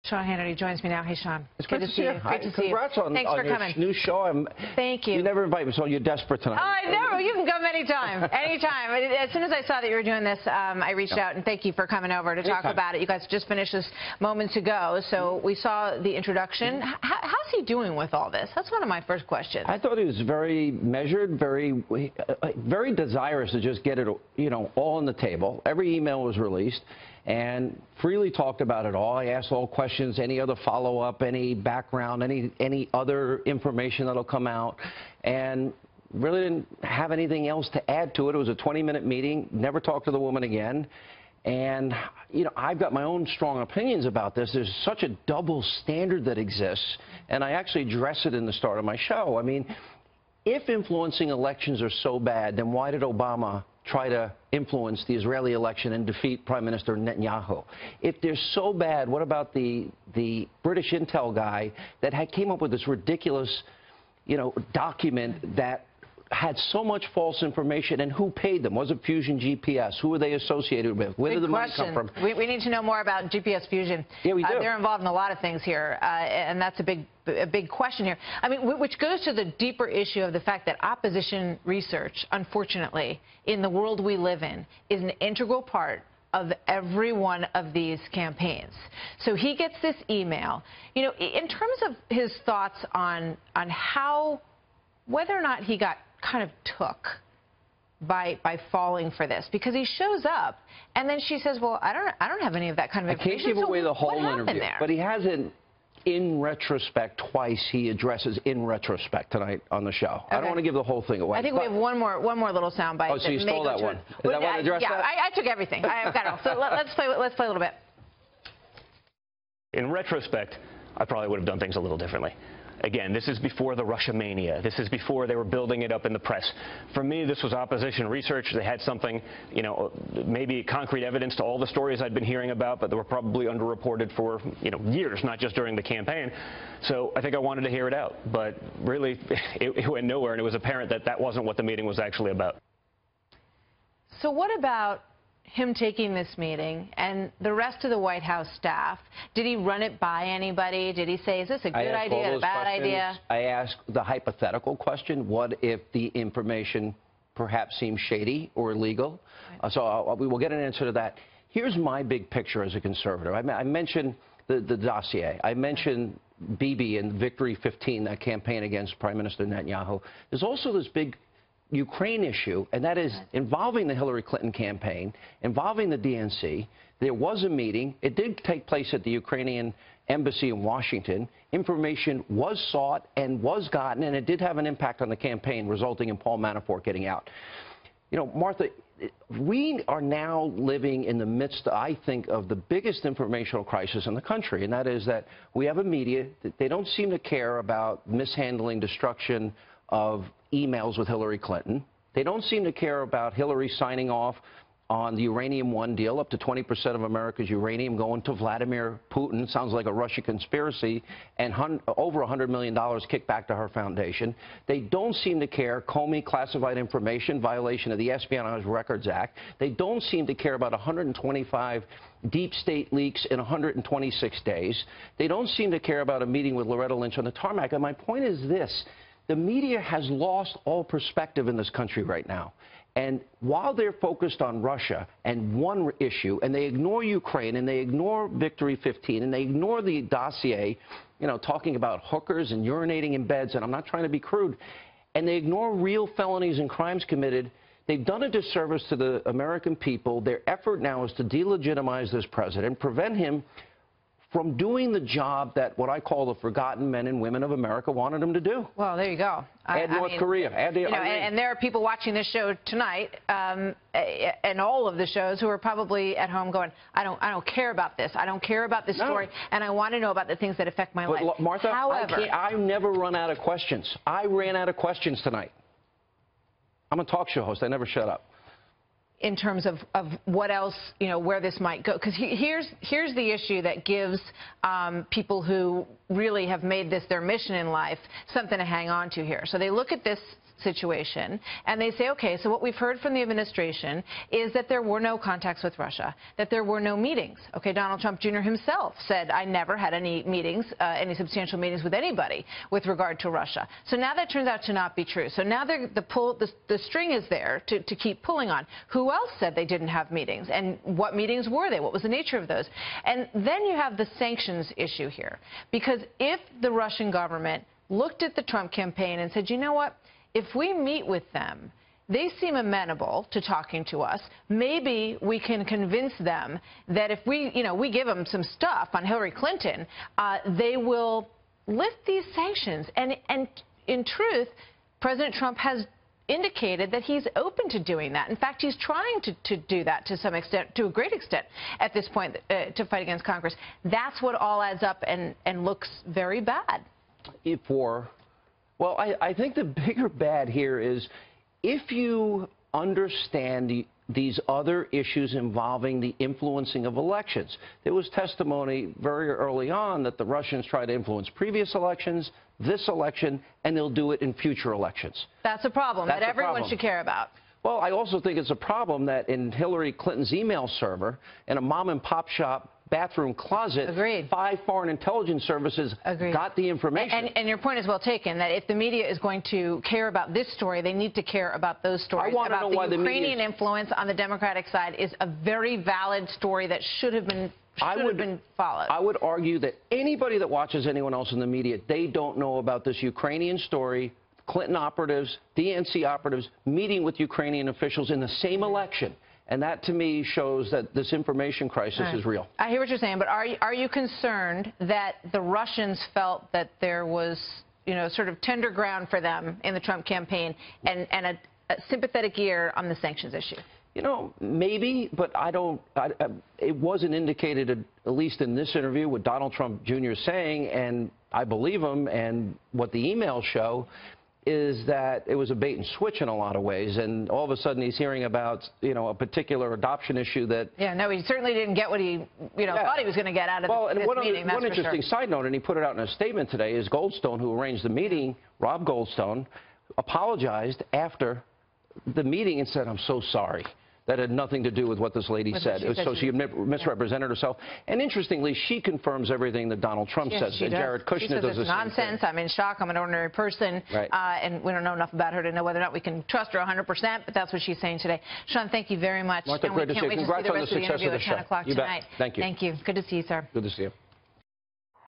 Sean Hannity joins me now. Hey, Sean. It's good to see you. Great to see you. Congrats on Thanks for your coming. new show. Thank you. You never invite me, so you're desperate tonight. I know. You can come anytime. Anytime. As soon as I saw that you were doing this, I reached out, and thank you for coming over to talk about it. You guys just finished this moments ago, so we saw the introduction. How's he doing with all this? That's one of my first questions. I thought he was very measured, very desirous to just get it, all on the table. Every email was released and freely talked about it all. I asked all questions, any other follow-up, any background, any other information that'll come out, and really didn't have anything else to add to it. It was a 20-minute meeting, never talked to the woman again. And, I've got my own strong opinions about this. There's such a double standard that exists, and I actually address it in the start of my show. I mean, if influencing elections are so bad, then why did Obama try to influence the Israeli election and defeat Prime Minister Netanyahu? If they're so bad, what about the British intel guy that came up with this ridiculous, document that had so much false information, and who paid them? Was it Fusion GPS? Who were they associated with? Where did the money come from? We need to know more about GPS Fusion. Yeah, we do. They're involved in a lot of things here, and that's a big question here. I mean, which goes to the deeper issue of the fact that opposition research, unfortunately, in the world we live in, is an integral part of every one of these campaigns. So he gets this email. In terms of his thoughts on how, whether or not he got kind of took by falling for this, because he shows up and then she says, well, I don't have any of that kind of information. I can't give away the whole interview, there? but he hasn't. In retrospect, twice he addresses in retrospect tonight on the show. Okay. I don't want to give the whole thing away. I think we have one more little soundbite. Oh, so you stole that one. Is that one addressed? Yeah, I took everything. I've got it all. So let's play a little bit. In retrospect, I probably would have done things a little differently. Again, this is before the Russia mania. This is before they were building it up in the press. For me, this was opposition research. They had something, maybe concrete evidence to all the stories I'd been hearing about, but they were probably underreported for, years, not just during the campaign. So I think I wanted to hear it out. But really, it went nowhere, and it was apparent that that wasn't what the meeting was actually about. So what about him taking this meeting and the rest of the White House staff? Did he run it by anybody? Did he say, is this a good idea, a bad idea? I asked the hypothetical question, what if the information perhaps seems shady or illegal? Right. So we will get an answer to that. Here's my big picture as a conservative. I mentioned the dossier. I mentioned Bibi and Victory 15, that campaign against Prime Minister Netanyahu. There's also this big Ukraine issue, and that is involving the Hillary Clinton campaign, involving the DNC. There was a meeting. It did take place at the Ukrainian embassy in Washington. Information was sought and was gotten, and it did have an impact on the campaign, resulting in Paul Manafort getting out. Martha, we are now living in the midst, I think, of the biggest informational crisis in the country, and that is that we have a media that they don't seem to care about mishandling, destruction of emails with Hillary Clinton. They don't seem to care about Hillary signing off on the Uranium One deal, up to 20% of America's uranium going to Vladimir Putin. Sounds like a Russia conspiracy, and over $100 million kicked back to her foundation. They don't seem to care Comey classified information, violation of the Espionage Records Act. They don't seem to care about 125 deep state leaks in 126 days. They don't seem to care about a meeting with Loretta Lynch on the tarmac. And my point is this. The media has lost all perspective in this country right now. And while they're focused on Russia and one issue, and they ignore Ukraine, and they ignore Victory 15, and they ignore the dossier, talking about hookers and urinating in beds, and I'm not trying to be crude, and they ignore real felonies and crimes committed, they've done a disservice to the American people. Their effort now is to delegitimize this president, prevent him from doing the job that what I call the forgotten men and women of America wanted him to do. Well, there you go. Add North Korea. Add Iran. And there are people watching this show tonight, and all of the shows, who are probably at home going, I don't care about this. I don't care about this story, and I want to know about the things that affect my life. Martha, however, I never run out of questions. I ran out of questions tonight. I'm a talk show host. I never shut up. In terms of what else, where this might go. Because here's the issue that gives people who really have made this their mission in life something to hang on to here. So they look at this situation, and they say, okay, so what we've heard from the administration is that there were no contacts with Russia, that there were no meetings. Okay, Donald Trump Jr. himself said, I never had any meetings, any substantial meetings with anybody with regard to Russia. So now that turns out to not be true. So now the string is there to keep pulling on. Who else said they didn't have meetings? And what meetings were they? What was the nature of those? And then you have the sanctions issue here. Because if the Russian government looked at the Trump campaign and said, you know what, if we meet with them, they seem amenable to talking to us. Maybe we can convince them that if we give them some stuff on Hillary Clinton, they will lift these sanctions. And in truth, President Trump has indicated that he's open to doing that. In fact, he's trying to do that to some extent, to a great extent at this point, to fight against Congress. That's what all adds up and looks very bad. Well, I think the bigger bad here is if you understand these other issues involving the influencing of elections. There was testimony very early on that the Russians tried to influence previous elections, this election, and they'll do it in future elections. That's a problem that everyone should care about. Well, I also think it's a problem that in Hillary Clinton's email server, in a mom-and-pop shop bathroom closet, Agreed. 5 foreign intelligence services Agreed. got the information. And your point is well taken, that if the media is going to care about this story, they need to care about those stories. I want to know why the Ukrainian influence on the Democratic side is a very valid story that should have been followed. I would argue that anybody that watches anyone else in the media, they don't know about this Ukrainian story, Clinton operatives, DNC operatives meeting with Ukrainian officials in the same election. And that, to me, shows that this information crisis is real. I hear what you're saying, but are you concerned that the Russians felt that there was, sort of tender ground for them in the Trump campaign and a sympathetic ear on the sanctions issue? Maybe, but it wasn't indicated, at least in this interview, what Donald Trump Jr. is saying, and I believe him, and what the emails show is that it was a bait and switch in a lot of ways, and all of a sudden he's hearing about, a particular adoption issue that... Yeah, no, he certainly didn't get what he, thought he was going to get out of this meeting. One interesting side note, and he put it out in a statement today, is Goldstone, who arranged the meeting, Rob Goldstone, apologized after the meeting and said, I'm so sorry. That had nothing to do with what this lady said. So she misrepresented herself. And interestingly, she confirms everything that Donald Trump says. And Jared Kushner does the same nonsense. I'm in shock. I'm an ordinary person. Right. And we don't know enough about her to know whether or not we can trust her 100%. But that's what she's saying today. Sean, thank you very much. Martha, and we can't wait to see the rest of the interview at 10 o'clock tonight. Thank you. Thank you. Good to see you, sir. Good to see you.